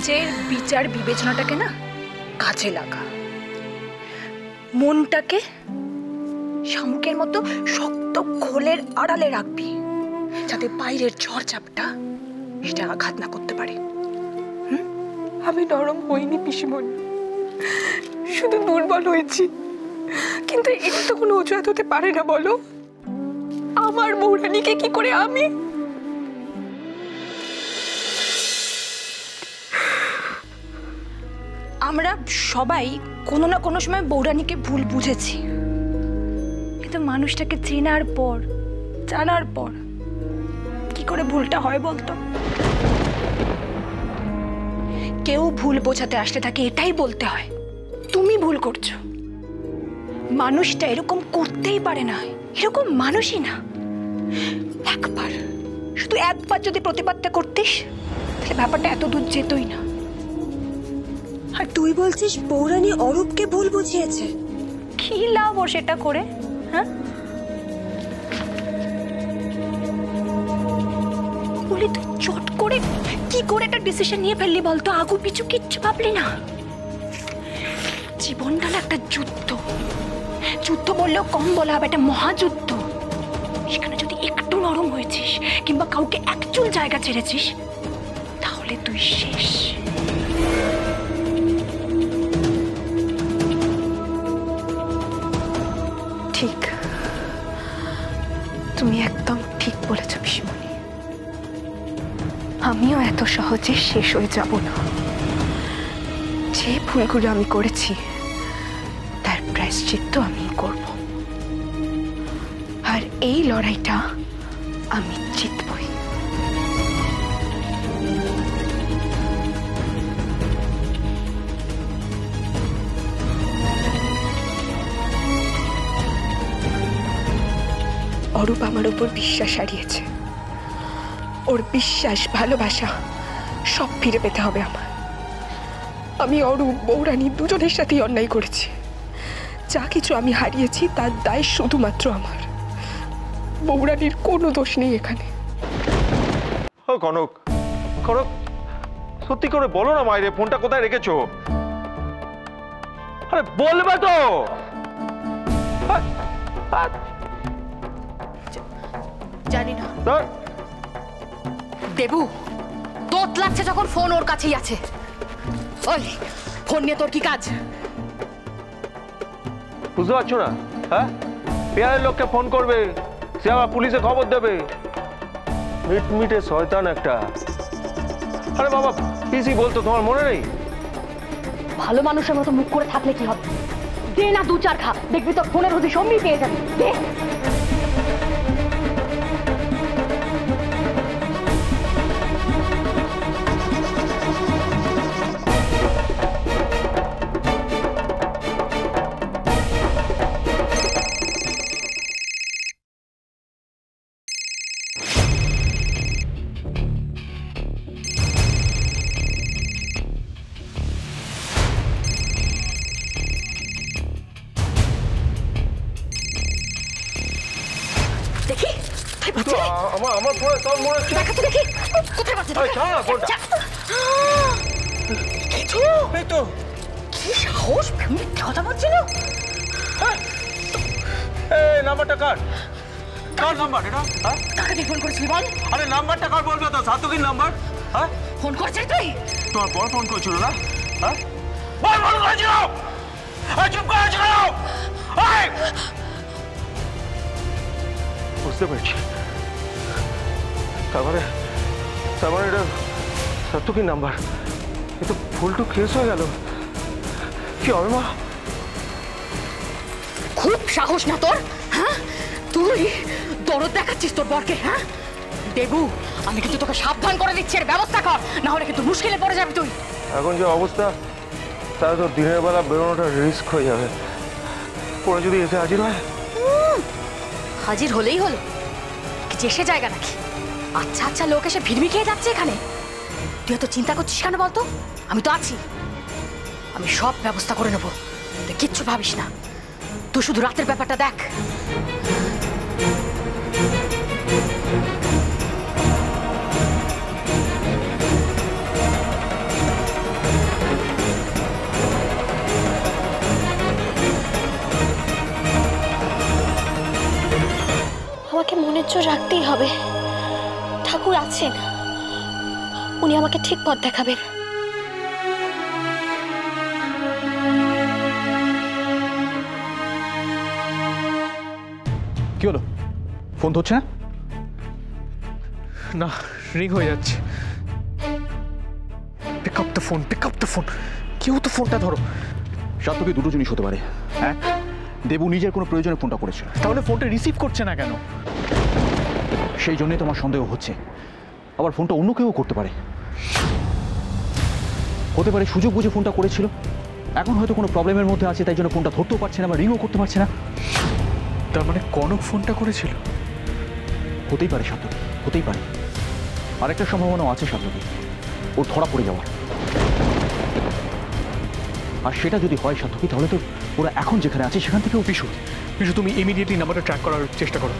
নিজের বিচার বিবেচনাটাকে না কাজে লাগা, মনটাকে শামুকের মতো শক্ত খোলের আড়ালে রাখবি, যাতে বাইরের ঝড়ঝাপটা সেটা আঘাত না করতে পারে। আমি নরম হইনি পিসিমণি, শুধু দুর্বল হয়েছি। কিন্তু এটা তো কোনো অজুহাত হতে পারে না বলো। আমার বৌরানীকে কি করে আমরা সবাই কোনো না কোনো সময় বৌরানীকে ভুল বুঝেছি, কিন্তু মানুষটাকে চেনার পর, জানার পর কি করে ভুলটা হয় বলতো? কেউ ভুল বোঝাতে আসলে তাকে এটাই বলতে হয়, তুমি ভুল করছো। মানুষটা এরকম করতেই পারে না, এরকম মানুষই না। একবার, শুধু একবার যদি প্রতিবাদটা করতিস তাহলে ব্যাপারটা এত দূর যেতই না। আর তুই বলছিস বৌরানী অরূপকে ভুল বুঝিয়েছে? কি লাভ ওর সেটা করে? হ্যাঁ, বলি তুই চট করে কি করে একটা ডিসিশন নিয়ে ফেললি বলতো? আগু পিছু কিচ্ছু ভাবলি না? জীবনটা না একটা যুদ্ধ, যুদ্ধ বললেও কম বলা হবে, একটা মহাযুদ্ধ। সেখানে যদি একটু নরম হয়েছিস কিংবা কাউকে একচুল জায়গা ছেড়েছিস তাহলে তুই শেষ। ঠিক, তুমি একদম ঠিক বলেছ পিসিমণি। আমিও এত সহজে শেষ হয়ে যাব না। যে ভুলগুলো আমি করেছি তার প্রায়শ্চিত্ত আমি করব, আর এই লড়াইটা আমি জিতবই। অরূপ আমার উপর বিশ্বাস হারিয়েছে, ওর বিশ্বাস, ভালোবাসা সব ফিরে পেতে হবে আমার। আমি অরূপ, বৌরানী দুজনের সাথেই অন্যায় করেছি। যা কিছু আমি হারিয়েছি তার দায় শুধুমাত্র আমার, বৌরানীর কোনো দোষ নেই এখানে। কনক, কনক সত্যি করে বলো না মাইরে, ফোনটা কোথায় রেখেছো? আরে বলবে তো। জানি না দেবু, তোত লাগছে যখন ফোন ওর কাছেই আছে। ওই ফোন নিয়ে তোর কি কাজ? বুঝতে পারছো না? হ্যাঁ, পেয়ারের লোককে ফোন করবে, সে আবার পুলিশে খবর দেবে। মিটমিটে শয়তান একটা। আরে বাবা, পিসি বলতো, তোমার মনে নেই? ভালো মানুষের মতো মুখ করে থাকলে কি হবে? দে না দু চার খা, দেখবি তোর ফোনের হদিশ অমনি পেয়ে যাবি। দে। আমার ফোনে সব মনে হচ্ছে। দেখা তো দেখি কোথায় বাজে। এই তো কি সাহস, মিথ্যে কথা বলছিল। এই নাম্বারটা কার? কার নাম্বার এটা? হ্যাঁ, কাকে ফোন করেছিলি বল? আরে নাম্বারটা কার বলবে তো? সাতুকির নাম্বার। হ্যাঁ, ফোন করেছিস তুই? তোমার বর ফোন করেছিল না? হ্যাঁ, বল ফোন করেছিল। চুপ করেছিল। বুঝতে পেরেছি, তার মানে এটা সাতুকির নাম্বার। এ তো ফুলটু কেস হয়ে গেল। কি হবে মা? খুব সাহস না তোর? হ্যাঁ, তুই দরদ দেখাচ্ছিস তোর বরকে? হ্যাঁ দেবু, আমি কিন্তু তোকে সাবধান করে দিচ্ছি, এর ব্যবস্থা কর, না হলে কিন্তু মুশকিলে পড়ে যাবি তুই। এখন যে অবস্থা, তাহলে তো দিনের বেলা বেরোনোটা রিস্ক হয়ে যাবে। পরে যদি এসে হাজির হয়? হাজির হলেই হলো, কি যে সে জায়গা নাকি? আচ্ছা আচ্ছা লোক এসে ভিড়মি খেয়ে যাচ্ছে এখানে। তুই এত চিন্তা করছিস কেন বলতো? আমি তো আছি, আমি সব ব্যবস্থা করে নেবো, তুই কিচ্ছু ভাবিস না। তুই শুধু রাতের ব্যাপারটা দেখ। মনের জোর রাখতেই হবে। ঠাকুর আছেন, উনি আমাকে ঠিক পথ দেখাবেন। কি হলো, ফোন ধরছে না? না, রিং হয়ে যাচ্ছে। Pick up the phone, pick up the phone. কেউ তো ফোনটা ধরো। সাত্তকী দুটো জিনিস হতে পারে। এক, দেবু নিজের কোনো প্রয়োজনে ফোনটা করেছিল, তাহলে ফোনটা রিসিভ করছে না কেন? সেই জন্যই তোমার সন্দেহ হচ্ছে। আবার ফোনটা অন্য কেউ করতে পারে। হতে পারে সুযোগ বুঝে ফোনটা করেছিল, এখন হয়তো কোনো প্রবলেমের মধ্যে আছে, তাই জন্য ফোনটা ধরতেও পারছে না বা রিংও করতে পারছে না। তার মানে কনক ফোনটা করেছিল? হতেই পারে সাত্তকী, হতেই পারে। আরেকটা সম্ভাবনাও আছে সাত্তকী, ওর ধরা পড়ে যাওয়ার। আর সেটা যদি হয় সাত্তকী, তাহলে তো ওরা এখন যেখানে আছে সেখান থেকেও বিশু, তুমি ইমিডিয়েটলি নাম্বারটা ট্র্যাক করার চেষ্টা করো।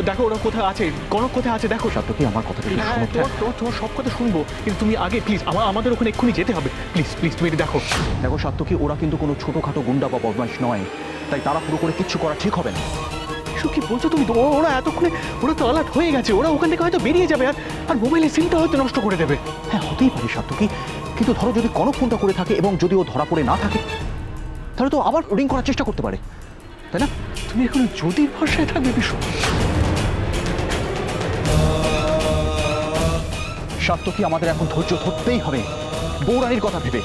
দেখো ওরা কোথায় আছে, কনক কোথায় আছে দেখো। সাত্তকী, আমার কথাটা একটু হ্যাঁ, শোনো। তোমার সব কথা শুনবো, কিন্তু তুমি আগে প্লিজ আমাদের ওখানে এক্ষুনি যেতে হবে। প্লিজ প্লিজ তুমি এটা দেখো। দেখো সাত্তকী, ওরা কিন্তু কোনো ছোটোখাটো গুন্ডা বা বদমাইশ নয়, তাই তারা পুরো করে কিচ্ছু করা ঠিক হবে না। কি বলছো তুমি? ওরা এতক্ষণে ওরা তো অ্যালার্ট হয়ে গেছে, ওরা ওখান থেকে হয়তো বেরিয়ে যাবে আর মোবাইলের সিমটা হয়তো নষ্ট করে দেবে। হ্যাঁ, হতেই পারে সাত্তকী, কিন্তু ধরো যদি কনক ফোনটা করে থাকে এবং যদি ও ধরা পড়ে না থাকে, তাহলে তো আবার রিং করার চেষ্টা করতে পারে, তাই না? তুমি এখন যদি ভরসায় থাকবে বিশু। সাত্তকী, আমাদের এখন ধৈর্য ধরতেই হবে। বৌরানীর কথা ভেবে,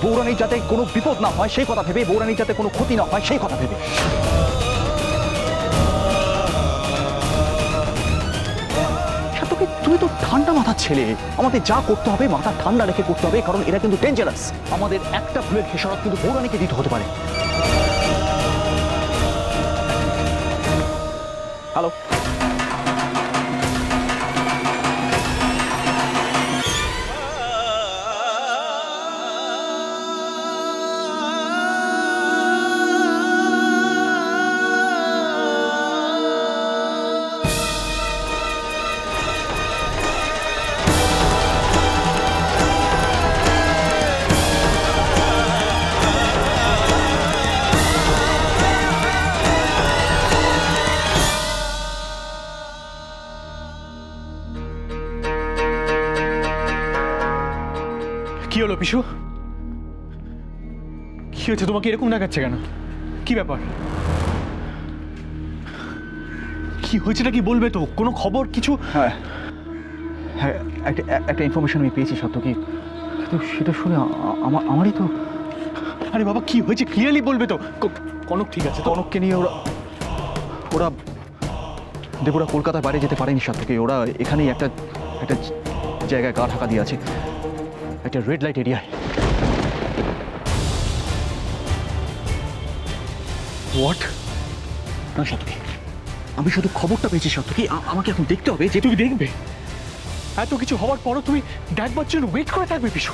বৌরানীর যাতে কোনো বিপদ না হয় সেই কথা ভেবে, বৌরানীর যাতে কোনো ক্ষতি না হয় সেই কথা ভেবে। সাত্তকী, তুমি তো ঠান্ডা মাথার ছেলে। আমাদের যা করতে হবে মাথা ঠান্ডা রেখে করতে হবে, কারণ এরা কিন্তু ডেঞ্জারাস। আমাদের একটা ভুলের খেসারত কিন্তু বৌরানীকে দিতে হতে পারে। হ্যালো, কি হলো পিসু? কি হয়েছে? তোমাকে এরকম দেখাচ্ছে কেন? কি ব্যাপার? কি হয়েছেটা কি বলবে তো? কোনো খবর কিছু? হ্যাঁ হ্যাঁ, একটা ইনফরমেশন আমি পেয়েছি সাত্তকী, কিন্তু সেটা শুনে আমারই তো। আরে বাবা, কি হয়েছে ক্লিয়ারলি বলবে তো? কনক ঠিক আছে? কনককে নিয়ে ওরা দেবুরা কলকাতার বাইরে যেতে পারেনি সাত্তকী। ওরা এখানেই একটা জায়গায় গা ঢাকা দিয়ে আছে, একটা রেড লাইট এরিয়ায়। হোয়াট? না সাত্তকী, আমি শুধু খবরটা পেয়েছি সাত্তকী। আমাকে এখন দেখতে হবে যে। তুমি দেখবে? এত কিছু হওয়ার পরও তুমি দেখবার জন্য ওয়েট করে থাকবে পিসু?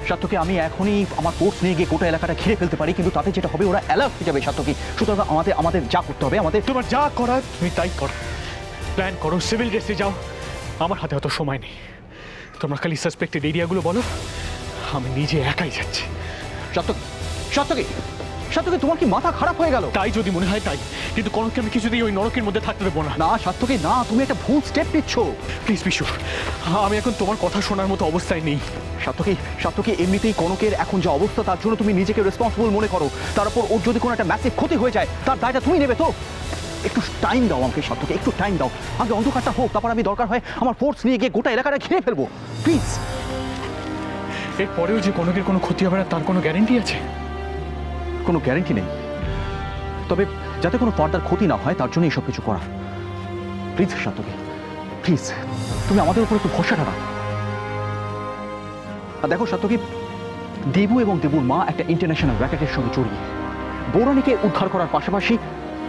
সাত্তকী, আমি এখনই আমার ফোর্স নিয়ে গিয়ে গোটা এলাকাটা ঘিরে ফেলতে পারি, কিন্তু তাতে যেটা হবে ওরা অ্যালার্ট হয়ে যাবে সাত্তকী। সুতরাং আমাদের যা করতে হবে, তোমার যা করার তুমি তাই করো। প্ল্যান করো, সিভিল ড্রেসে যাও। আমার হাতে অত সময় নেই। তোমরা খালি সাসপেক্টেড এরিয়াগুলো বলো, আমি নিজে একাই যাচ্ছি। সাত্তকী, তোমার কি মাথা খারাপ হয়ে গেল? তাই যদি মনে হয় তাই, কিন্তু কনককে আমি কিছুতেই ওই নরকের মধ্যে থাকতে দেবো না। না সাত্তকী, না, তুমি একটা ভুল স্টেপ নিচ্ছ। প্লিজ পিসু, আমি এখন তোমার কথা শোনার মতো অবস্থায় নেই। সাত্তকী, এমনিতেই কনকের এখন যে অবস্থা, তার জন্য তুমি নিজেকে রেসপন্সিবল মনে করো। তারপর ওর যদি কোনো একটা ম্যাসিভ ক্ষতি হয়ে যায়, তার দায়টা তুমি নেবে তো? একটু টাইম দাও আমাকে সাত্তকী, একটু টাইম দাও। আগে অন্ধকারটা হোক, তারপর আমি দরকার হয় আমার ফোর্স নিয়ে গিয়ে গোটা এলাকাটা ঘিরে ফেলবো। প্লিজ। এরপরেও যে কনকের কোনো ক্ষতি হবে না তার কোনো গ্যারেন্টি আছে? কোনো গ্যারেন্টি নেই, তবে যাতে কোনো ফার্দার ক্ষতি না হয় তার জন্য এইসব কিছু করা। প্লিজ সাত্তকী, প্লিজ, তুমি আমাদের উপর একটু ভরসা রাখো। আর দেখো সাত্তকী, দেবু এবং দেবুর মা একটা ইন্টারন্যাশনাল র্যাকেটের সঙ্গে জড়িয়ে। বৌরানীকে উদ্ধার করার পাশাপাশি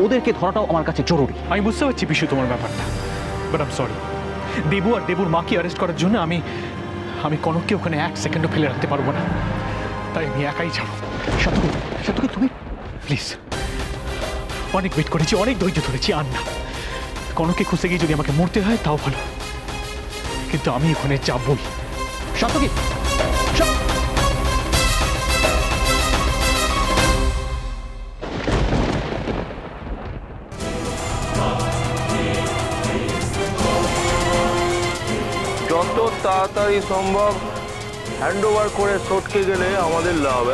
ওদেরকে ধরাটাও আমার কাছে জরুরি। আমি বুঝতে পারছি পিসু তোমার ব্যাপারটা, but I am sorry. Debu আর দেবুর মাকে অ্যারেস্ট করার জন্য আমি কনককে ওখানে এক সেকেন্ডও ফেলে রাখতে পারবো না, তাই আমি একাই যাবো। সাত্তকী, তুমি প্লিজ, অনেক ওয়েট করেছি, অনেক ধৈর্য ধরেছি, আর না। কনককে খুঁজে গিয়ে যদি আমাকে মরতে হয় তাও ভালো, কিন্তু আমি ওখানে যাবই। সাত্তকী, যত তাড়াতাড়ি সম্ভব হ্যান্ড ওভার করে সটকে গেলে আমাদের লাভ।